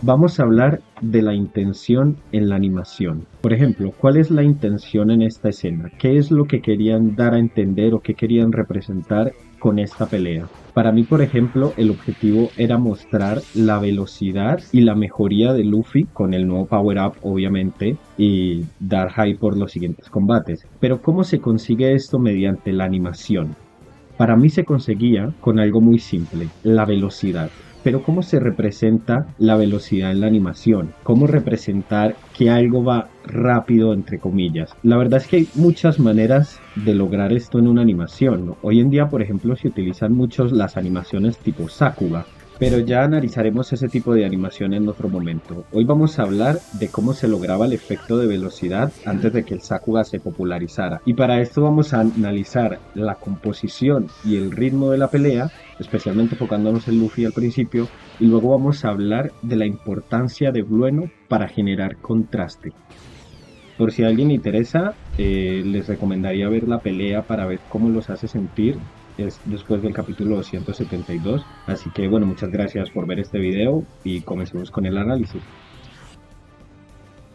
Vamos a hablar de la intención en la animación. Por ejemplo, ¿cuál es la intención en esta escena? ¿Qué es lo que querían dar a entender o qué querían representar con esta pelea? Para mí, por ejemplo, el objetivo era mostrar la velocidad y la mejoría de Luffy con el nuevo Power Up, obviamente, y dar high por los siguientes combates. Pero ¿cómo se consigue esto mediante la animación? Para mí se conseguía con algo muy simple, la velocidad. Pero ¿cómo se representa la velocidad en la animación? ¿Cómo representar que algo va rápido, entre comillas? La verdad es que hay muchas maneras de lograr esto en una animación, ¿no? Hoy en día, por ejemplo, se utilizan muchos las animaciones tipo Sakuga, pero ya analizaremos ese tipo de animación en otro momento. Hoy vamos a hablar de cómo se lograba el efecto de velocidad antes de que el Sakuga se popularizara. Y para esto vamos a analizar la composición y el ritmo de la pelea, especialmente enfocándonos en Luffy al principio, y luego vamos a hablar de la importancia de Blueno para generar contraste. Por si a alguien le interesa, les recomendaría ver la pelea para ver cómo los hace sentir. Es después del capítulo 272. Así que bueno, muchas gracias por ver este video y comencemos con el análisis.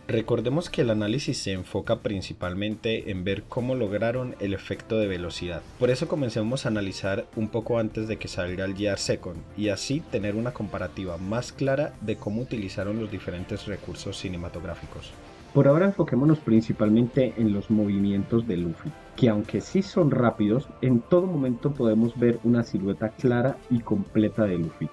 Recordemos que el análisis se enfoca principalmente en ver cómo lograron el efecto de velocidad. Por eso comencemos a analizar un poco antes de que salga el Gear Second y así tener una comparativa más clara de cómo utilizaron los diferentes recursos cinematográficos. Por ahora enfoquémonos principalmente en los movimientos de Luffy, que aunque sí son rápidos, en todo momento podemos ver una silueta clara y completa de Luffy.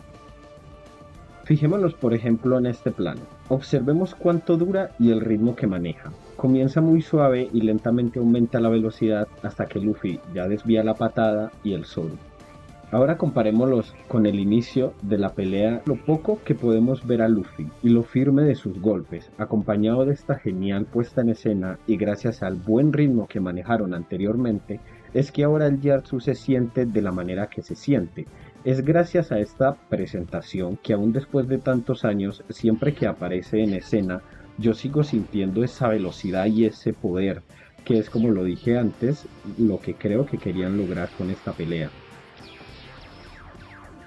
Fijémonos por ejemplo en este plano. Observemos cuánto dura y el ritmo que maneja. Comienza muy suave y lentamente aumenta la velocidad hasta que Luffy ya desvía la patada y el Zoro. Ahora comparémoslos con el inicio de la pelea, lo poco que podemos ver a Luffy y lo firme de sus golpes, acompañado de esta genial puesta en escena y gracias al buen ritmo que manejaron anteriormente, es que ahora el Gyatso se siente de la manera que se siente. Es gracias a esta presentación que aún después de tantos años, siempre que aparece en escena, yo sigo sintiendo esa velocidad y ese poder, que es como lo dije antes, lo que creo que querían lograr con esta pelea.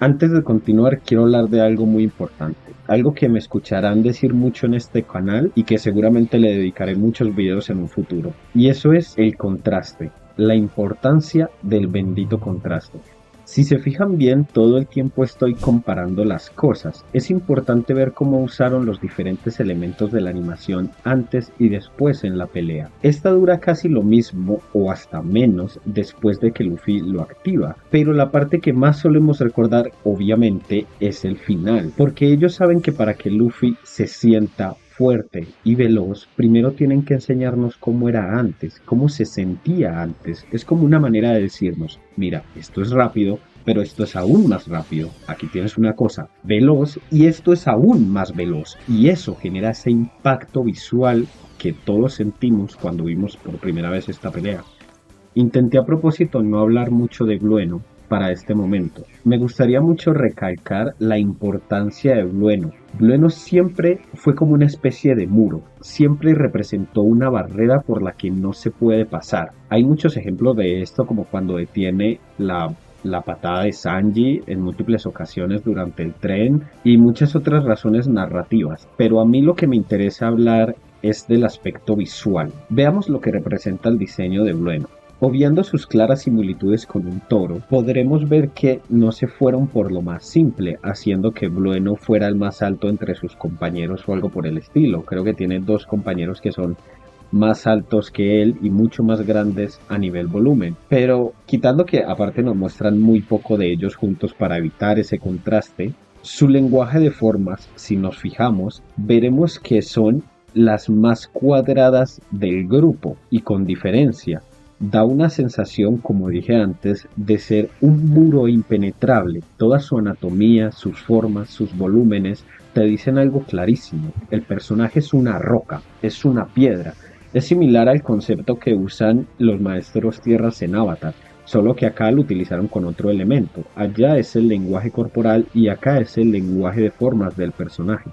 Antes de continuar, quiero hablar de algo muy importante, algo que me escucharán decir mucho en este canal y que seguramente le dedicaré muchos videos en un futuro, y eso es el contraste, la importancia del bendito contraste. Si se fijan bien, todo el tiempo estoy comparando las cosas. Es importante ver cómo usaron los diferentes elementos de la animación antes y después en la pelea. Esta dura casi lo mismo o hasta menos después de que Luffy lo activa, pero la parte que más solemos recordar obviamente es el final, porque ellos saben que para que Luffy se sienta fuerte y veloz, primero tienen que enseñarnos cómo era antes, cómo se sentía antes. Es como una manera de decirnos, mira, esto es rápido, pero esto es aún más rápido. Aquí tienes una cosa veloz y esto es aún más veloz. Y eso genera ese impacto visual que todos sentimos cuando vimos por primera vez esta pelea. Intenté a propósito no hablar mucho de Blueno para este momento. Me gustaría mucho recalcar la importancia de Blueno. Blueno siempre fue como una especie de muro, siempre representó una barrera por la que no se puede pasar. Hay muchos ejemplos de esto, como cuando detiene la patada de Sanji en múltiples ocasiones durante el tren y muchas otras razones narrativas. Pero a mí lo que me interesa hablar es del aspecto visual. Veamos lo que representa el diseño de Blueno. Obviando sus claras similitudes con un toro, podremos ver que no se fueron por lo más simple, haciendo que Blueno fuera el más alto entre sus compañeros o algo por el estilo. Creo que tiene dos compañeros que son más altos que él y mucho más grandes a nivel volumen. Pero quitando que aparte nos muestran muy poco de ellos juntos para evitar ese contraste, su lenguaje de formas, si nos fijamos, veremos que son las más cuadradas del grupo y con diferencia. Da una sensación, como dije antes, de ser un muro impenetrable. Toda su anatomía, sus formas, sus volúmenes te dicen algo clarísimo. El personaje es una roca, es una piedra. Es similar al concepto que usan los maestros tierras en Avatar, solo que acá lo utilizaron con otro elemento. Allá es el lenguaje corporal y acá es el lenguaje de formas del personaje.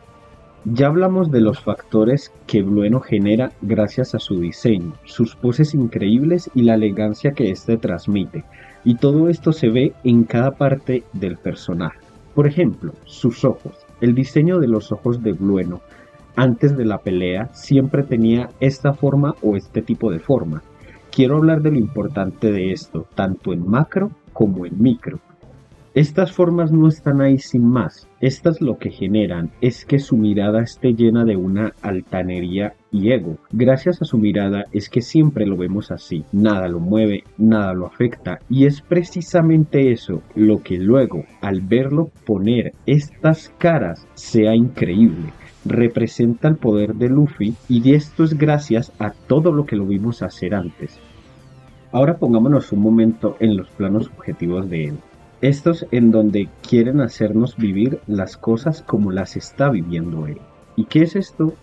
Ya hablamos de los factores que Blueno genera gracias a su diseño, sus poses increíbles y la elegancia que éste transmite, y todo esto se ve en cada parte del personaje. Por ejemplo, sus ojos. El diseño de los ojos de Blueno antes de la pelea siempre tenía esta forma o este tipo de forma. Quiero hablar de lo importante de esto, tanto en macro como en micro. Estas formas no están ahí sin más. Estas lo que generan es que su mirada esté llena de una altanería y ego. Gracias a su mirada es que siempre lo vemos así. Nada lo mueve, nada lo afecta. Y es precisamente eso lo que luego, al verlo poner estas caras, sea increíble. Representa el poder de Luffy y esto es gracias a todo lo que lo vimos hacer antes. Ahora pongámonos un momento en los planos objetivos de él. Estos en donde quieren hacernos vivir las cosas como las está viviendo él. ¿Y qué es esto?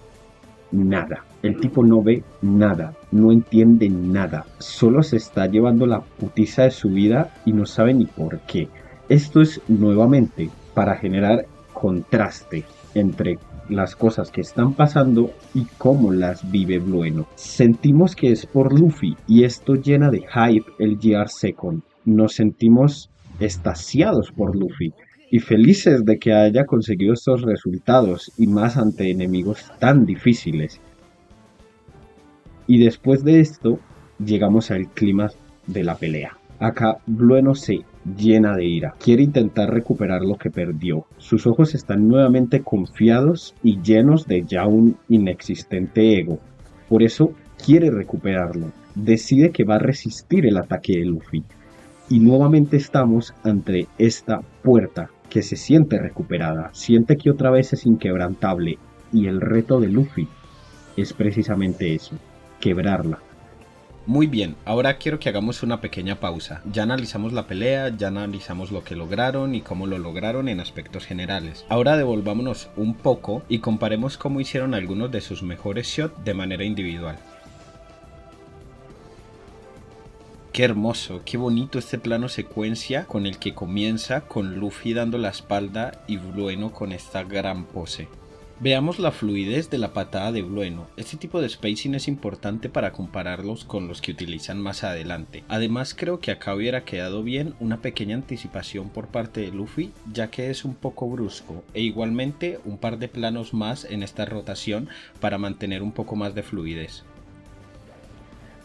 Nada. El tipo no ve nada, no entiende nada. Solo se está llevando la putiza de su vida y no sabe ni por qué. Esto es nuevamente para generar contraste entre las cosas que están pasando y cómo las vive Blueno. Sentimos que es por Luffy y esto llena de hype el GR Second. Nos sentimos extasiados por Luffy y felices de que haya conseguido estos resultados y más ante enemigos tan difíciles. Y después de esto llegamos al clima de la pelea. Acá Blueno se llena de ira, quiere intentar recuperar lo que perdió. Sus ojos están nuevamente confiados y llenos de ya un inexistente ego. Por eso quiere recuperarlo. Decide que va a resistir el ataque de Luffy. Y nuevamente estamos ante esta puerta que se siente recuperada, siente que otra vez es inquebrantable y el reto de Luffy es precisamente eso, quebrarla. Muy bien, ahora quiero que hagamos una pequeña pausa. Ya analizamos la pelea, ya analizamos lo que lograron y cómo lo lograron en aspectos generales. Ahora devolvámonos un poco y comparemos cómo hicieron algunos de sus mejores shots de manera individual. Qué hermoso, qué bonito este plano secuencia con el que comienza con Luffy dando la espalda y Blueno con esta gran pose. Veamos la fluidez de la patada de Blueno. Este tipo de spacing es importante para compararlos con los que utilizan más adelante. Además creo que acá hubiera quedado bien una pequeña anticipación por parte de Luffy, ya que es un poco brusco, e igualmente un par de planos más en esta rotación para mantener un poco más de fluidez.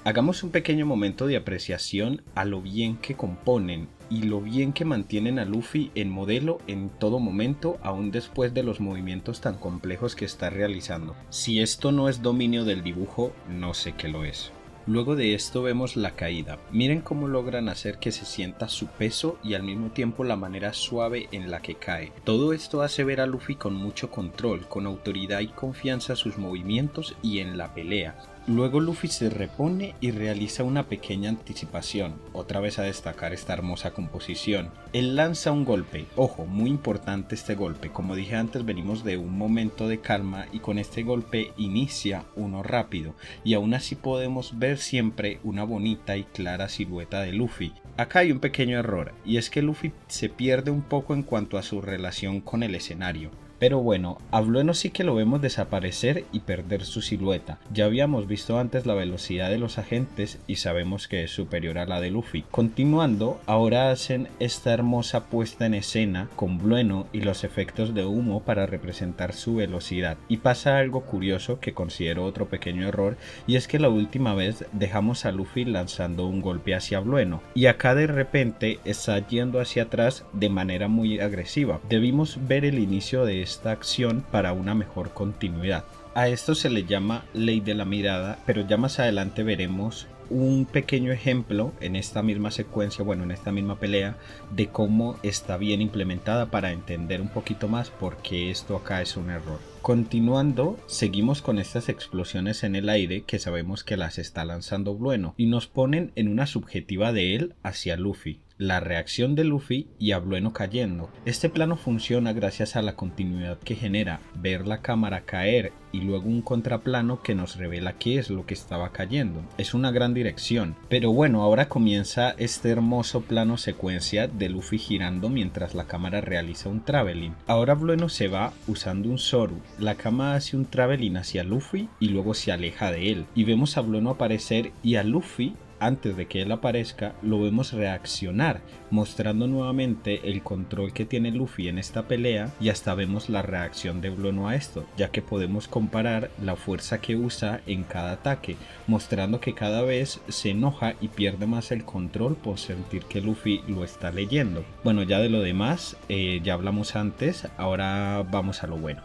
Hagamos un pequeño momento de apreciación a lo bien que componen y lo bien que mantienen a Luffy en modelo en todo momento, aún después de los movimientos tan complejos que está realizando. Si esto no es dominio del dibujo, no sé qué lo es. Luego de esto vemos la caída. Miren cómo logran hacer que se sienta su peso y al mismo tiempo la manera suave en la que cae. Todo esto hace ver a Luffy con mucho control, con autoridad y confianza en sus movimientos y en la pelea. Luego Luffy se repone y realiza una pequeña anticipación, otra vez a destacar esta hermosa composición. Él lanza un golpe, ojo, muy importante este golpe, como dije antes venimos de un momento de calma y con este golpe inicia uno rápido y aún así podemos ver siempre una bonita y clara silueta de Luffy. Acá hay un pequeño error y es que Luffy se pierde un poco en cuanto a su relación con el escenario. Pero bueno, a Blueno sí que lo vemos desaparecer y perder su silueta. Ya habíamos visto antes la velocidad de los agentes y sabemos que es superior a la de Luffy. Continuando, ahora hacen esta hermosa puesta en escena con Blueno y los efectos de humo para representar su velocidad. Y pasa algo curioso que considero otro pequeño error, y es que la última vez dejamos a Luffy lanzando un golpe hacia Blueno y acá de repente está yendo hacia atrás de manera muy agresiva. Debimos ver el inicio de esta acción para una mejor continuidad. A esto se le llama ley de la mirada, pero ya más adelante veremos un pequeño ejemplo en esta misma secuencia, bueno, en esta misma pelea, de cómo está bien implementada para entender un poquito más por qué esto acá es un error. Continuando, seguimos con estas explosiones en el aire que sabemos que las está lanzando Blueno y nos ponen en una subjetiva de él hacia Luffy. La reacción de Luffy y a Blueno cayendo. Este plano funciona gracias a la continuidad que genera ver la cámara caer y luego un contraplano que nos revela qué es lo que estaba cayendo. Es una gran dirección. Pero bueno, ahora comienza este hermoso plano secuencia de Luffy girando mientras la cámara realiza un traveling. Ahora Blueno se va usando un Zoru. La cámara hace un traveling hacia Luffy y luego se aleja de él. Y vemos a Blueno aparecer y a Luffy antes de que él aparezca, lo vemos reaccionar, mostrando nuevamente el control que tiene Luffy en esta pelea, y hasta vemos la reacción de Blueno a esto, ya que podemos comparar la fuerza que usa en cada ataque, mostrando que cada vez se enoja y pierde más el control por sentir que Luffy lo está leyendo. Bueno, ya de lo demás ya hablamos antes, ahora vamos a lo bueno.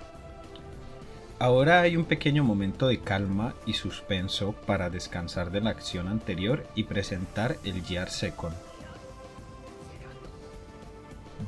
Ahora hay un pequeño momento de calma y suspenso para descansar de la acción anterior y presentar el Gear Second.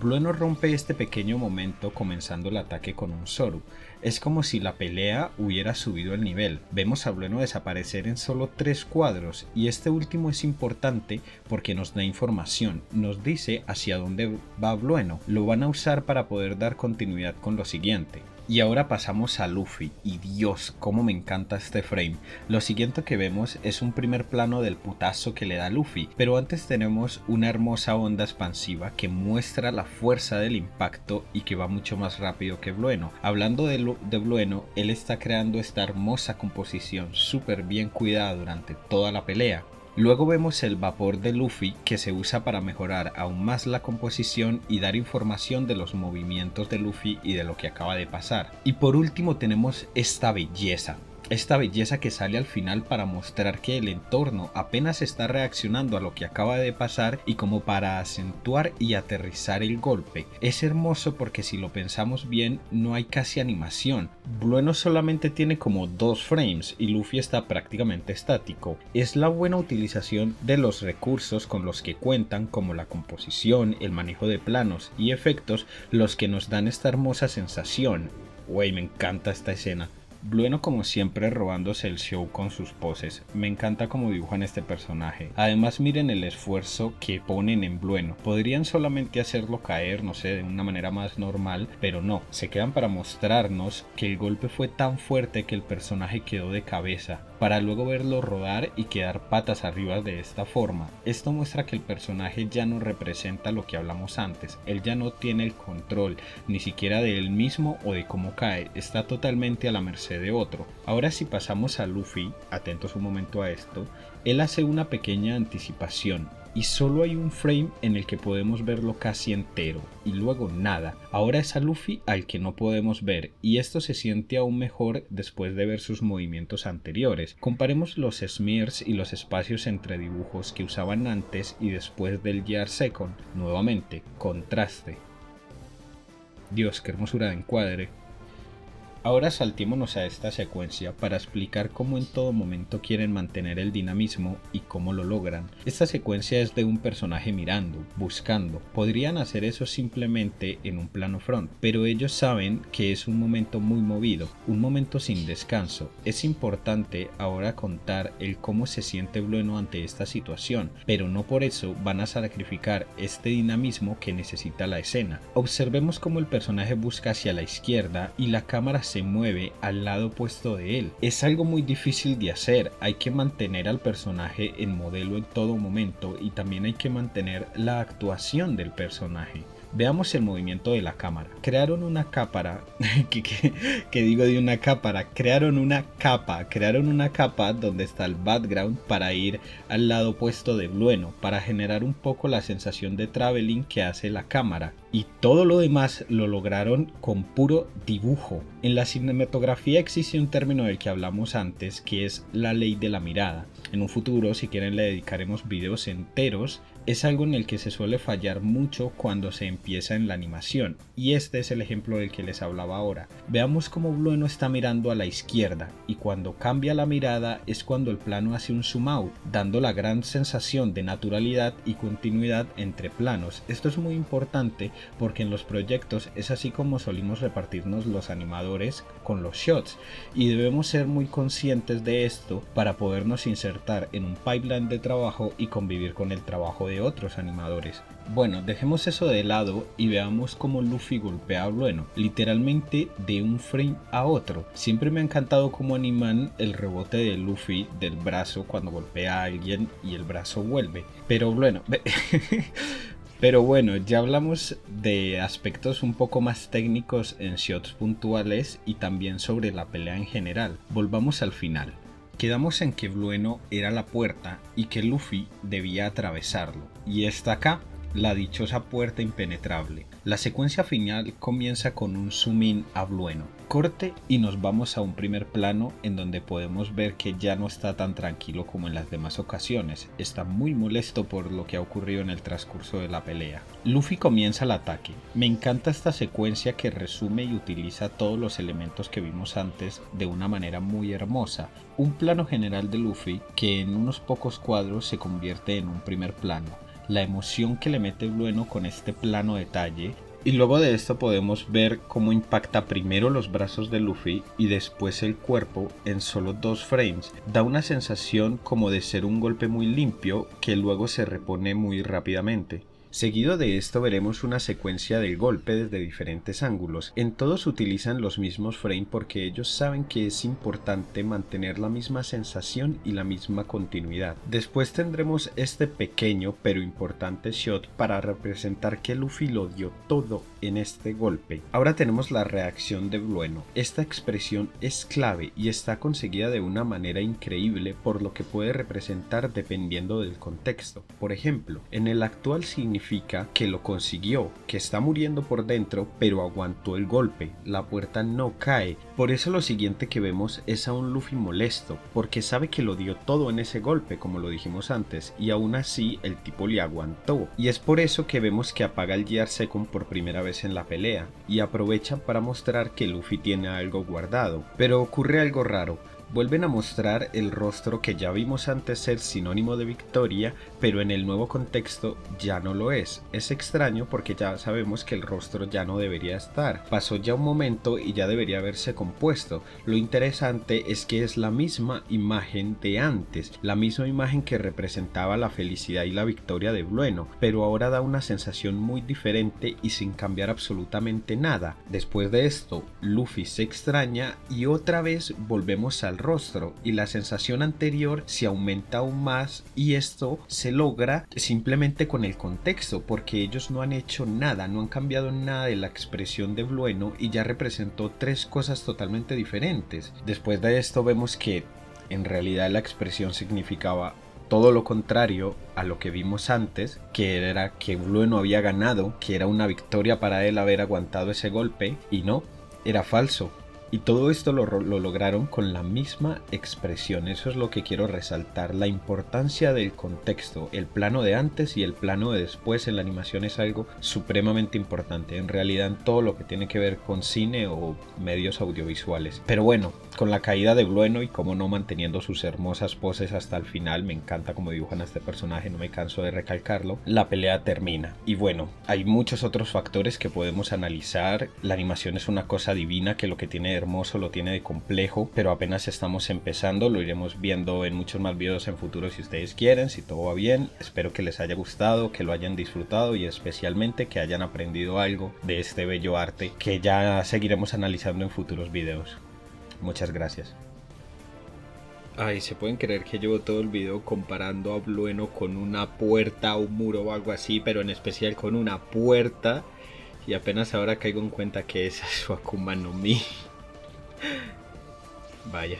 Blueno rompe este pequeño momento comenzando el ataque con un Zoru. Es como si la pelea hubiera subido el nivel. Vemos a Blueno desaparecer en solo 3 cuadros, y este último es importante porque nos da información, nos dice hacia dónde va Blueno. Lo van a usar para poder dar continuidad con lo siguiente. Y ahora pasamos a Luffy, y Dios, cómo me encanta este frame. Lo siguiente que vemos es un primer plano del putazo que le da Luffy, pero antes tenemos una hermosa onda expansiva que muestra la fuerza del impacto y que va mucho más rápido que Blueno. Hablando de Blueno, él está creando esta hermosa composición súper bien cuidada durante toda la pelea. Luego vemos el vapor de Luffy, que se usa para mejorar aún más la composición y dar información de los movimientos de Luffy y de lo que acaba de pasar. Y por último tenemos esta belleza que sale al final para mostrar que el entorno apenas está reaccionando a lo que acaba de pasar y como para acentuar y aterrizar el golpe. Es hermoso porque si lo pensamos bien no hay casi animación. Blueno solamente tiene como 2 frames y Luffy está prácticamente estático. Es la buena utilización de los recursos con los que cuentan, como la composición, el manejo de planos y efectos, los que nos dan esta hermosa sensación. Wey, me encanta esta escena. Blueno como siempre robándose el show con sus poses. Me encanta cómo dibujan este personaje. Además miren el esfuerzo que ponen en Blueno. Podrían solamente hacerlo caer, no sé, de una manera más normal, pero no. Se quedan para mostrarnos que el golpe fue tan fuerte que el personaje quedó de cabeza, para luego verlo rodar y quedar patas arriba de esta forma. Esto muestra que el personaje ya no representa lo que hablamos antes. Él ya no tiene el control, ni siquiera de él mismo o de cómo cae. Está totalmente a la merced de otro. Ahora si pasamos a Luffy, atentos un momento a esto, él hace una pequeña anticipación y solo hay un frame en el que podemos verlo casi entero y luego nada. Ahora es a Luffy al que no podemos ver, y esto se siente aún mejor después de ver sus movimientos anteriores. Comparemos los smears y los espacios entre dibujos que usaban antes y después del Gear Second. Nuevamente, contraste. Dios, qué hermosura de encuadre. Ahora saltémonos a esta secuencia para explicar cómo en todo momento quieren mantener el dinamismo y cómo lo logran. Esta secuencia es de un personaje mirando, buscando. Podrían hacer eso simplemente en un plano front, pero ellos saben que es un momento muy movido, un momento sin descanso. Es importante ahora contar el cómo se siente Blueno ante esta situación, pero no por eso van a sacrificar este dinamismo que necesita la escena. Observemos cómo el personaje busca hacia la izquierda y la cámara se mueve al lado opuesto de él. Es algo muy difícil de hacer, hay que mantener al personaje en modelo en todo momento y también hay que mantener la actuación del personaje. Veamos el movimiento de la cámara. Crearon una cámara, que digo de una cámara, crearon una capa donde está el background para ir al lado opuesto de Blueno, para generar un poco la sensación de traveling que hace la cámara. Y todo lo demás lo lograron con puro dibujo. En la cinematografía existe un término del que hablamos antes, que es la ley de la mirada. En un futuro, si quieren, le dedicaremos videos enteros. Es algo en el que se suele fallar mucho cuando se empieza en la animación, y este es el ejemplo del que les hablaba ahora. Veamos cómo Blueno está mirando a la izquierda, y cuando cambia la mirada es cuando el plano hace un zoom out, dando la gran sensación de naturalidad y continuidad entre planos. Esto es muy importante porque en los proyectos es así como solimos repartirnos los animadores con los shots, y debemos ser muy conscientes de esto para podernos insertar en un pipeline de trabajo y convivir con el trabajo de otros animadores. Bueno, dejemos eso de lado y veamos cómo Luffy golpea a Blueno, literalmente de un frame a otro. Siempre me ha encantado cómo animan el rebote de Luffy del brazo cuando golpea a alguien y el brazo vuelve. Pero bueno, ya hablamos de aspectos un poco más técnicos en shots puntuales y también sobre la pelea en general. Volvamos al final. Quedamos en que Blueno era la puerta y que Luffy debía atravesarlo. Y está acá, la dichosa puerta impenetrable. La secuencia final comienza con un zoom in a Blueno. Corte y nos vamos a un primer plano en donde podemos ver que ya no está tan tranquilo como en las demás ocasiones. Está muy molesto por lo que ha ocurrido en el transcurso de la pelea. Luffy comienza el ataque. Me encanta esta secuencia que resume y utiliza todos los elementos que vimos antes de una manera muy hermosa. Un plano general de Luffy que en unos pocos cuadros se convierte en un primer plano. La emoción que le mete Blueno con este plano detalle, y luego de esto podemos ver cómo impacta primero los brazos de Luffy y después el cuerpo en solo 2 frames. Da una sensación como de ser un golpe muy limpio que luego se repone muy rápidamente. Seguido de esto veremos una secuencia del golpe desde diferentes ángulos. En todos utilizan los mismos frames porque ellos saben que es importante mantener la misma sensación y la misma continuidad. Después tendremos este pequeño pero importante shot para representar que Luffy lo dio todo en este golpe. Ahora tenemos la reacción de Blueno. Esta expresión es clave y está conseguida de una manera increíble por lo que puede representar dependiendo del contexto. Por ejemplo, en el actual significa que lo consiguió, que está muriendo por dentro, pero aguantó el golpe, la puerta no cae. Por eso lo siguiente que vemos es a un Luffy molesto, porque sabe que lo dio todo en ese golpe, como lo dijimos antes, y aún así el tipo le aguantó. Y es por eso que vemos que apaga el Gear Second por primera vez en la pelea, y aprovecha para mostrar que Luffy tiene algo guardado. Pero ocurre algo raro. Vuelven a mostrar el rostro que ya vimos antes ser sinónimo de victoria, pero en el nuevo contexto ya no lo es. Es extraño porque ya sabemos que el rostro ya no debería estar. Pasó ya un momento y ya debería haberse compuesto. Lo interesante es que es la misma imagen de antes, la misma imagen que representaba la felicidad y la victoria de Blueno, pero ahora da una sensación muy diferente y sin cambiar absolutamente nada. Después de esto, Luffy se extraña y otra vez volvemos al rostro y la sensación anterior se aumenta aún más, y esto se logra simplemente con el contexto porque ellos no han hecho nada, no han cambiado nada de la expresión de Blueno y ya representó 3 cosas totalmente diferentes. Después de esto vemos que en realidad la expresión significaba todo lo contrario a lo que vimos antes, que era que Blueno había ganado, que era una victoria para él haber aguantado ese golpe, y no, era falso. Y todo esto lo lograron con la misma expresión. Eso es lo que quiero resaltar. La importancia del contexto. El plano de antes y el plano de después en la animación es algo supremamente importante. En realidad en todo lo que tiene que ver con cine o medios audiovisuales. Pero bueno, con la caída de Blueno y como no manteniendo sus hermosas poses hasta el final. Me encanta cómo dibujan a este personaje, no me canso de recalcarlo. La pelea termina. Y bueno, hay muchos otros factores que podemos analizar. La animación es una cosa divina que lo que tiene de hermoso lo tiene de complejo, pero apenas estamos empezando. Lo iremos viendo en muchos más videos en futuro si ustedes quieren, si todo va bien. Espero que les haya gustado, que lo hayan disfrutado y especialmente que hayan aprendido algo de este bello arte que ya seguiremos analizando en futuros videos. Muchas gracias. Ay, ¿se pueden creer que llevo todo el video comparando a Blueno con una puerta, un muro o algo así, pero en especial con una puerta? Y apenas ahora caigo en cuenta que esa es su Akuma no Mi. Vaya.